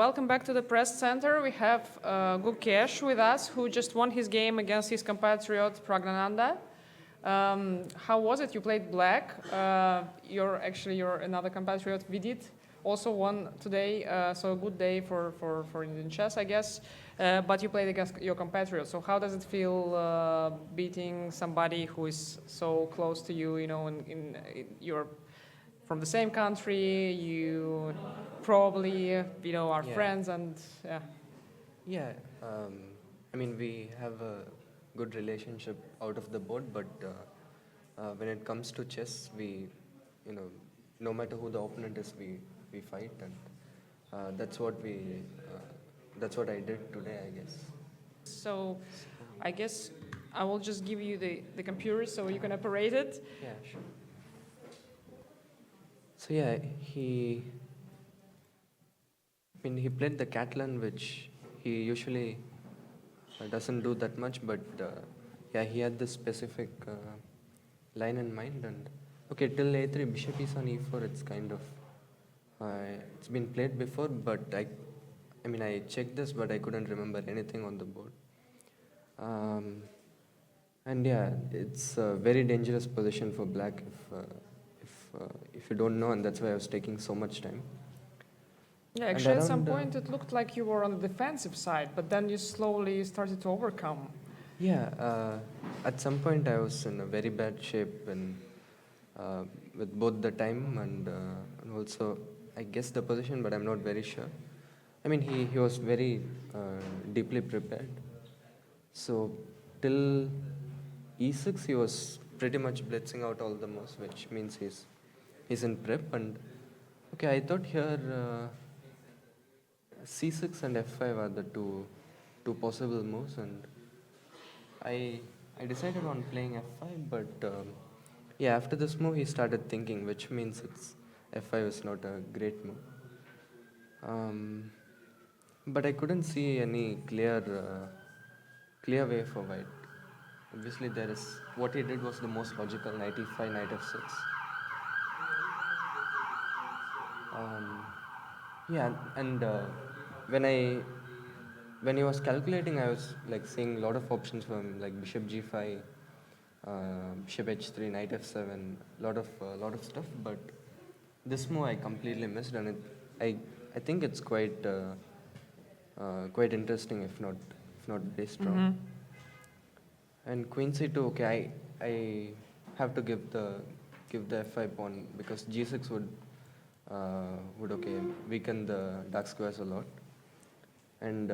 welcome back to the press center. We have Gukesh with us, who just won his game against his compatriot Praggnanandhaa. How was it? You played black. Your another compatriot FIDE also won today. So a good day for Indian chess, I guess. But you played against your compatriot. So how does it feel beating somebody who is so close to you? You know, in you're from the same country. You probably are friends, and yeah. Yeah, I mean, we have a good relationship out of the board, but when it comes to chess, no matter who the opponent is, we fight, and that's what I did today, I guess. So I guess I will just give you the computer so you can operate it. Yeah, sure. So yeah, he played the Catalan, which he usually doesn't do that much, but yeah, he had this specific line in mind, and okay, till a3, bishop is on e4, it's kind of, it's been played before, but I mean, I checked this, but I couldn't remember anything on the board. And yeah, it's a very dangerous position for black if you don't know, and that's why I was taking so much time. Yeah, actually, at some point it looked like you were on the defensive side, but then you slowly started to overcome. Yeah, at some point I was in a very bad shape, and with both the time and also I guess the position, but I'm not very sure. I mean, he was very deeply prepared. So till e6 he was pretty much blitzing out all the moves, which means he's in prep. And okay, I thought here c6 and f5 are the two possible moves, and I decided on playing f5, but yeah, after this move he started thinking, which means f5 is not a great move. But I couldn't see any clear way for white. Obviously, what he did was the most logical: knight e5, knight f6. Yeah, and when he was calculating, I was like seeing a lot of options for him, like bishop g5, bishop h3, knight f7, lot of stuff. But this move I completely missed, and I think it's quite interesting, if not very strong. Mm-hmm. And queen c2, okay, I have to give the f5 pawn, because g6 would weaken the dark squares a lot. And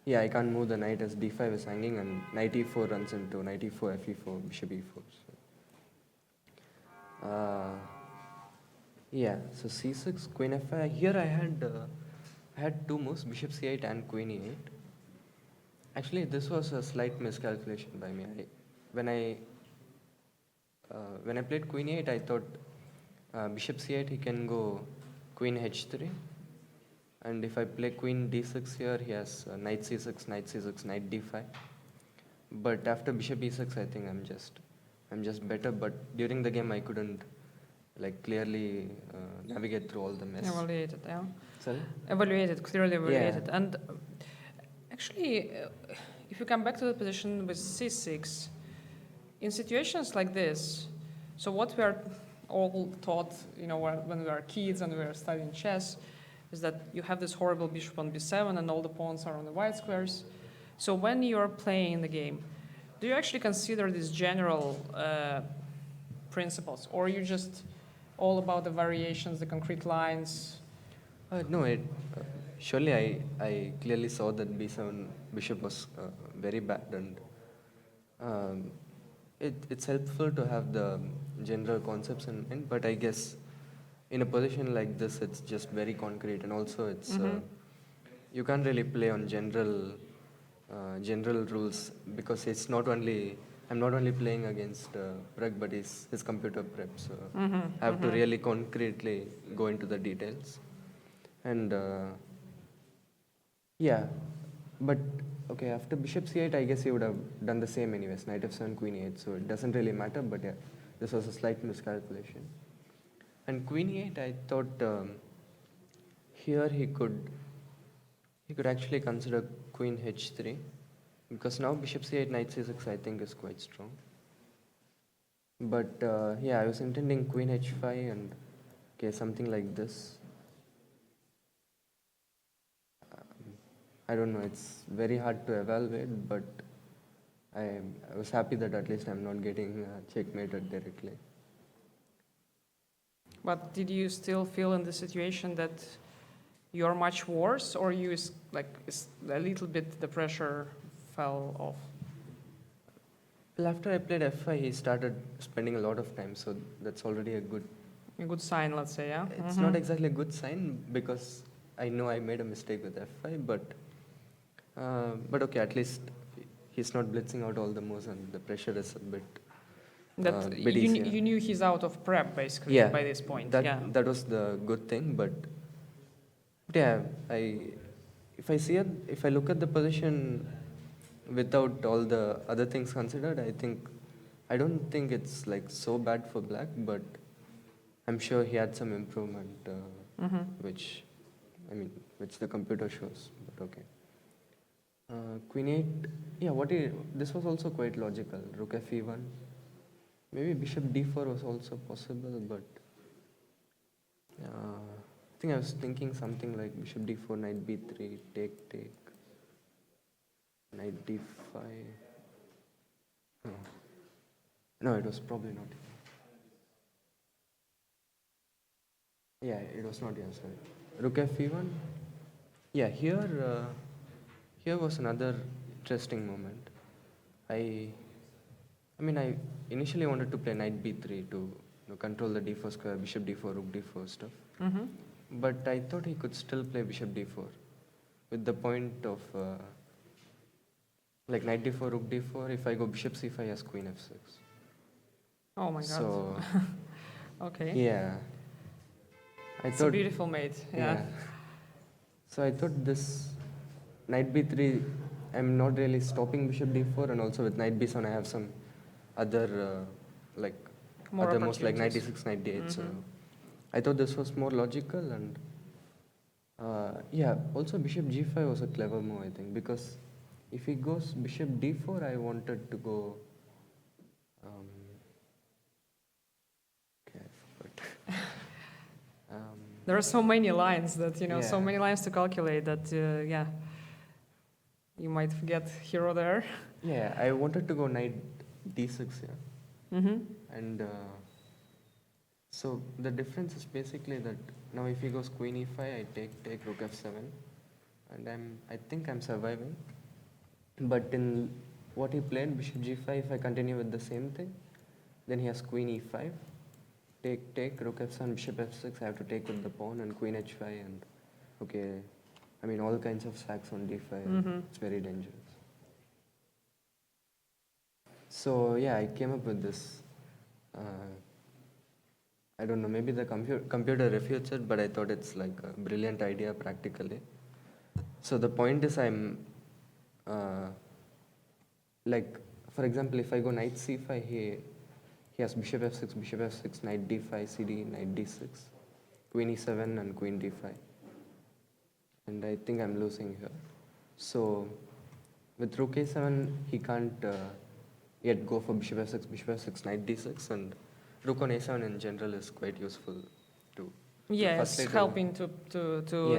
yeah, I can't move the knight as d5 is hanging, and knight e4 runs into knight e4, fe4, bishop e4. So, yeah, so c6, queen f5. Here I had two moves, bishop c8 and queen e8. Actually, this was a slight miscalculation by me. When I played queen e8, I thought bishop c8 he can go queen h3, and if I play queen d6 here, he has knight c6, knight c6, knight d5. But after bishop e6, I think I'm just better. But during the game, I couldn't clearly navigate through all the mess. Evaluated, yeah. Sorry? Clearly evaluated. Yeah. And actually, if you come back to the position with c6, in situations like this, so what we are all taught, when we are kids and we are studying chess, is that you have this horrible bishop on b7 and all the pawns are on the white squares. So when you're playing the game, do you actually consider these general principles, or are you just all about the variations, the concrete lines? No, surely I clearly saw that b7 bishop was very bad, and it's helpful to have the general concepts in mind, but I guess in a position like this, it's just very concrete, and also it's you can't really play on general rules, because I'm not only playing against Pragg, but his computer prep, so I have to really concretely go into the details. And yeah, but okay, after bishop c8, I guess he would have done the same anyways, knight f7, queen e8, so it doesn't really matter, but yeah, this was a slight miscalculation. And queen e8, I thought here he could He could actually consider queen h3, because now bishop c8, knight c6 I think is quite strong. But yeah, I was intending queen h5 and okay, something like this. I don't know, it's very hard to evaluate, but I was happy that at least I'm not getting checkmated directly. But did you still feel in the situation that you're much worse, or you a little bit the pressure fell off? Well, after I played f5, he started spending a lot of time, so that's already a good. A good sign, let's say, yeah? It's not exactly a good sign because I know I made a mistake with f5, but okay, at least he's not blitzing out all the moves and the pressure is a bit. That bit easier. you knew he's out of prep basically Yeah, by this point. that was the good thing, but yeah, if I look at the position without all the other things considered, I don't think it's like so bad for black, but I'm sure he had some improvement, which the computer shows. But okay. Queen 8, yeah, this was also quite logical. Rook f1. Maybe bishop d4 was also possible, but I think I was thinking something like bishop d4, knight b3, take, knight d5. No, it was probably not. Yeah, it was not, yeah, sorry. Rook f1. Yeah, here was another interesting moment. I initially wanted to play knight b3 to control the d4 square, bishop d4, rook d4 stuff. But I thought he could still play bishop d4 with the point of like knight d4, rook d4. If I go bishop c5, he has queen f6. Oh my god. So, okay. yeah. It's a beautiful mate. Yeah. So I thought this knight b3, I'm not really stopping bishop d4, and also with knight b7 I have some other other moves like knight d6, knight d8. So I thought this was more logical, and yeah, also bishop g5 was a clever move, I think, because if he goes bishop d4, I wanted to go. Okay, I forgot. There are so many lines that so Yeah. many lines to calculate that yeah, you might forget here or there. Yeah, I wanted to go knight d6 here. And so the difference is basically that now if he goes queen e5, I take rook f7, and I think I'm surviving. But in what he played, bishop g5, if I continue with the same thing, then he has queen e5, take rook f7, bishop f6. I have to take with the pawn and queen h5, and okay, all kinds of sacks on d5. It's very dangerous. So yeah, I came up with this. I don't know, maybe the computer refutes it, but I thought it's like a brilliant idea practically. So the point is like, for example, if I go knight c5, he has bishop f6, knight d5, cd, knight d6, queen e7 and queen d5. And I think I'm losing here. So with rook a7, he can't yet go for bishop f6, knight d6, and rook on a7 in general is quite useful too. Yeah, it's helping to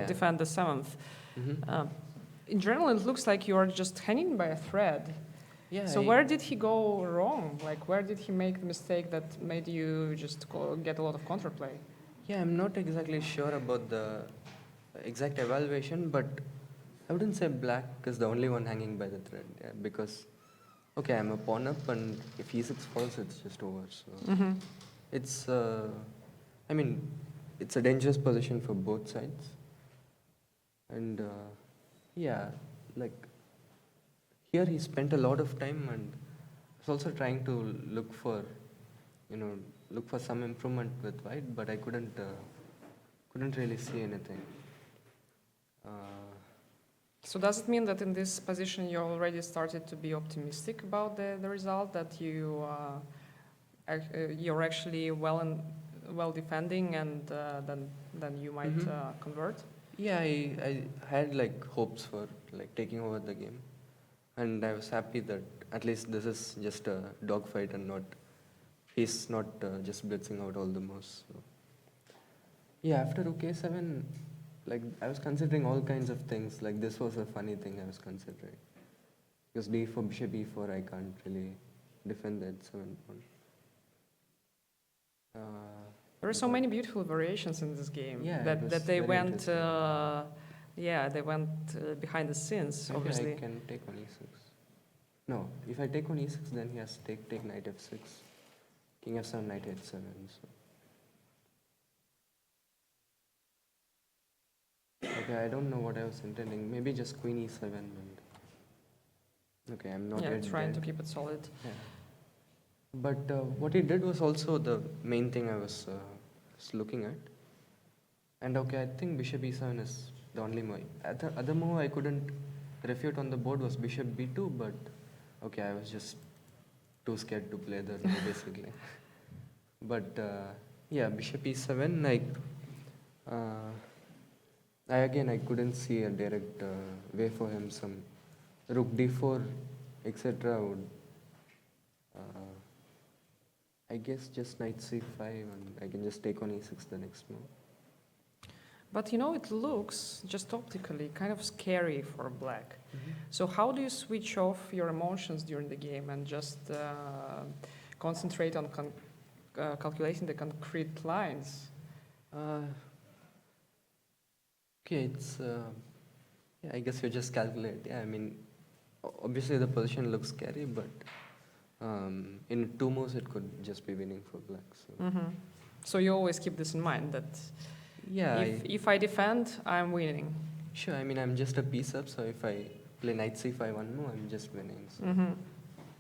defend the 7th. In general, it looks like you are just hanging by a thread. Yeah. So where did he go wrong? Like, where did he make the mistake that made you just get a lot of counterplay? Yeah, I'm not exactly sure about the exact evaluation, but I wouldn't say black is the only one hanging by the thread. Yeah, because okay, I'm a pawn up, and if e6 falls, it's just over. So it's it's a dangerous position for both sides. And yeah, like here he spent a lot of time, and was also trying to look for some improvement with white, but I couldn't really see anything. So does it mean that in this position you already started to be optimistic about the result, that you're actually well defending, and then you might convert? Yeah, I had like hopes for like taking over the game, and I was happy that at least this is just a dogfight and not he's not just blitzing out all the moves. So. Yeah, after Rook A7, like I was considering all kinds of things. Like this was a funny thing I was considering because D4 Bishop E4 I can't really defend the H7 pawn. There are so many beautiful variations in this game Yeah, it that, was that they very went, interesting. yeah, they went behind the scenes, Maybe obviously. I can take on E6. No, if I take on E6, then he has to take knight F6, King F7, knight H7. So. Okay, I don't know what I was intending. Maybe just Queen E7 and. Okay, I'm not Yeah, yet trying dead. to keep it solid. Yeah. But what he did was also the main thing I was looking at. And okay, I think Bishop E7 is the only move. The other move I couldn't refute on the board was Bishop B2, but okay, I was just too scared to play the move basically. But yeah, Bishop E7, uh, I couldn't see a direct way for him. Some Rook D4, etc. would, I guess, just Knight C5, and I can just take on E6 the next move. But you know, it looks just optically kind of scary for black. So how do you switch off your emotions during the game and just concentrate on calculating the concrete lines? Okay, it's yeah, I guess you just calculate. Yeah, I mean, obviously the position looks scary, but in two moves it could just be winning for black. So So you always keep this in mind that yeah, if I defend, I'm winning. sure. I mean, I'm just a piece up, so if I play knight c5 one more, I'm just winning. So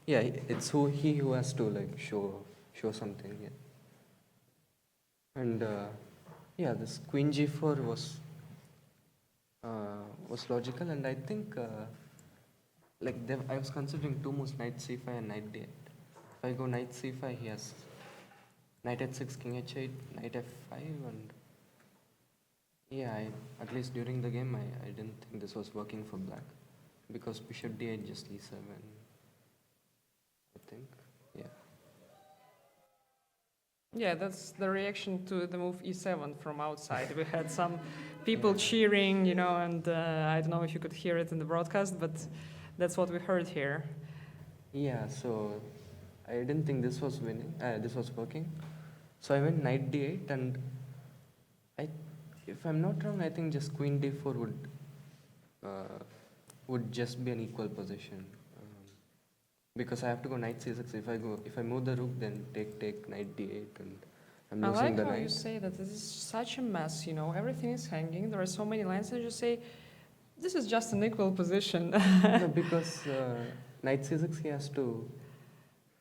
yeah, it's he who has to like show something. Yeah, and yeah, this queen g4 was logical, and I think like I was considering two moves, knight c5 and knight d8. If I go knight c5, he has knight h6, king h8, knight f5, and yeah, at least during the game, I didn't think this was working for black because bishop d8 just e7, I think. Yeah. Yeah, that's the reaction to the move e7 from outside. We had some people cheering, you know, and I don't know if you could hear it in the broadcast, but that's what we heard here. Yeah, so I didn't think this was winning. This was working. So I went knight d8, and if I'm not wrong, I think just queen d4 would just be an equal position. Because I have to go knight c6. If I move the rook, then take knight d8, and I'm I losing like the how knight. you say that this is such a mess, you know, everything is hanging, there are so many lines, and you say, this is just an equal position. No, because knight c6, he has to,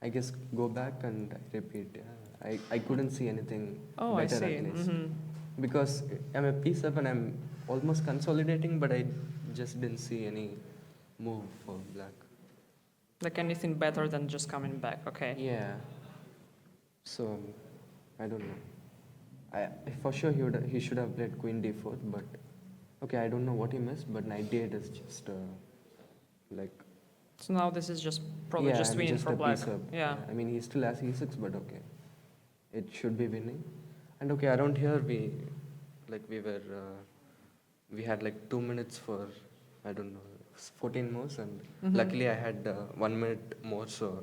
I guess, go back and repeat. Yeah. I couldn't see anything Oh, I better see. at least. Because I'm a piece up and I'm almost consolidating, but I just didn't see any move for black. Like anything better than just coming back, okay. Yeah. So, I don't know. For sure he should have played queen d4, but okay, I don't know what he missed, but knight d8 is just like. So now this is just probably Yeah, just I'm winning just for a black. piece up. Yeah. I mean, he still has e6, but okay, it should be winning. And okay, around here we had like 2 minutes for, I don't know, 14 moves, and luckily I had 1 minute more, so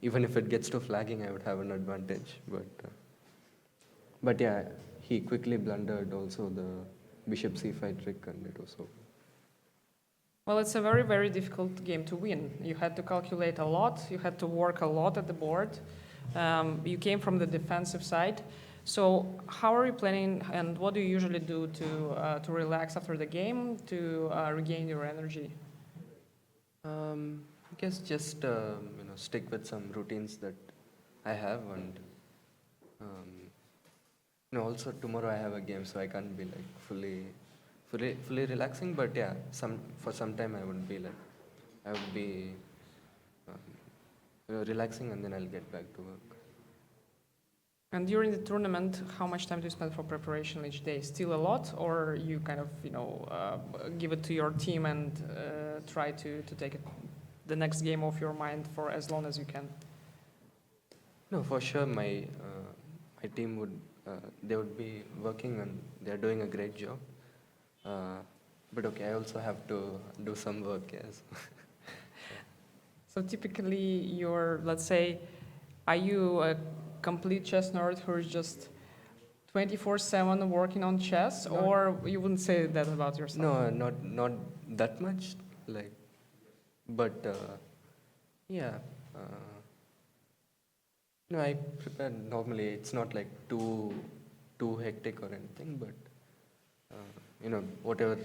even if it gets to flagging, I would have an advantage. But yeah, he quickly blundered also the bishop c5 trick, and it was over. Well, it's a very, very difficult game to win. You had to calculate a lot, you had to work a lot at the board. You came from the defensive side. So how are you planning, and what do you usually do to relax after the game, to regain your energy? I guess just stick with some routines that I have, and also tomorrow I have a game, so I can't be like fully relaxing. But yeah, for some time I would be relaxing, and then I'll get back to work. And during the tournament, how much time do you spend for preparation each day? Still a lot, or you kind of, give it to your team and try to take the next game off your mind for as long as you can? No, for sure, my team would they would be working and they're doing a great job. But okay, I also have to do some work, yes. So typically, let's say, are you a complete chess nerd who is just 24/7 working on chess, Not- or you wouldn't say that about yourself? No, not that much, like, but yeah. No, I prepare normally. It's not like too hectic or anything, but whatever,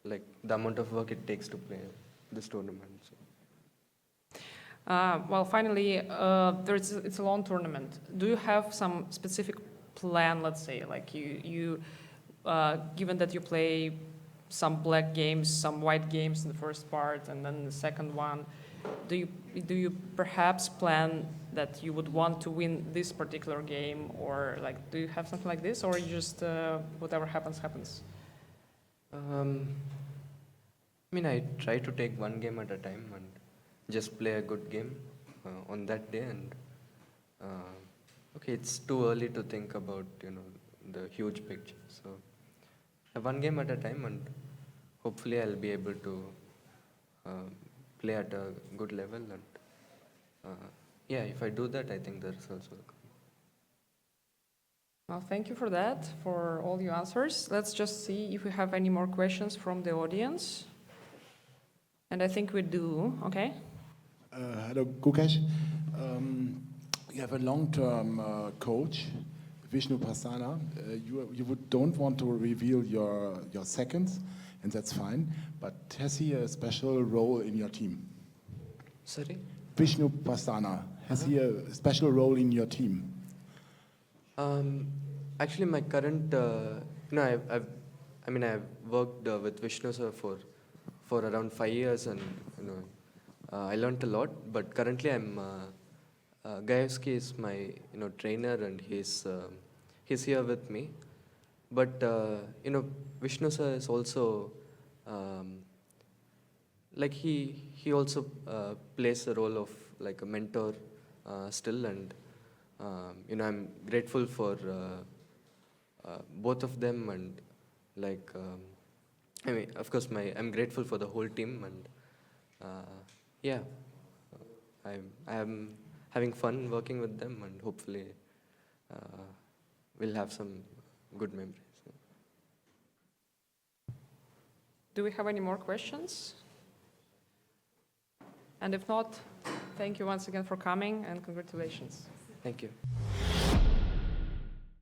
like the amount of work it takes to play this tournament. So. Well, finally, it's a long tournament. Do you have some specific plan, let's say, like given that you play some black games, some white games in the first part, and then the second one, do you perhaps plan that you would want to win this particular game, or like do you have something like this, or you just whatever happens happens? I try to take one game at a time and just play a good game on that day. And okay, it's too early to think about the huge picture. So one game at a time, and hopefully I'll be able to play at a good level. And yeah, if I do that, I think the results will come. Well, thank you for that, for all your answers. Let's just see if we have any more questions from the audience. And I think we do, okay? Hello, Gukesh. You have a long-term coach, Vishnu Pasana. Don't want to reveal your seconds, and that's fine. But has he a special role in your team? Sorry? Vishnu Pasana, has he a special role in your team? Actually, my current, I've worked with Vishnu sir for around 5 years, and I learned a lot. But currently, Gajewski is my trainer, and he's here with me. But Vishnu sir is also like he also plays the role of like a mentor still, and I'm grateful for both of them, and like of course I'm grateful for the whole team, and yeah, I am having fun working with them, and hopefully we'll have some good memories. Do we have any more questions? And if not, thank you once again for coming, and congratulations. Thank you.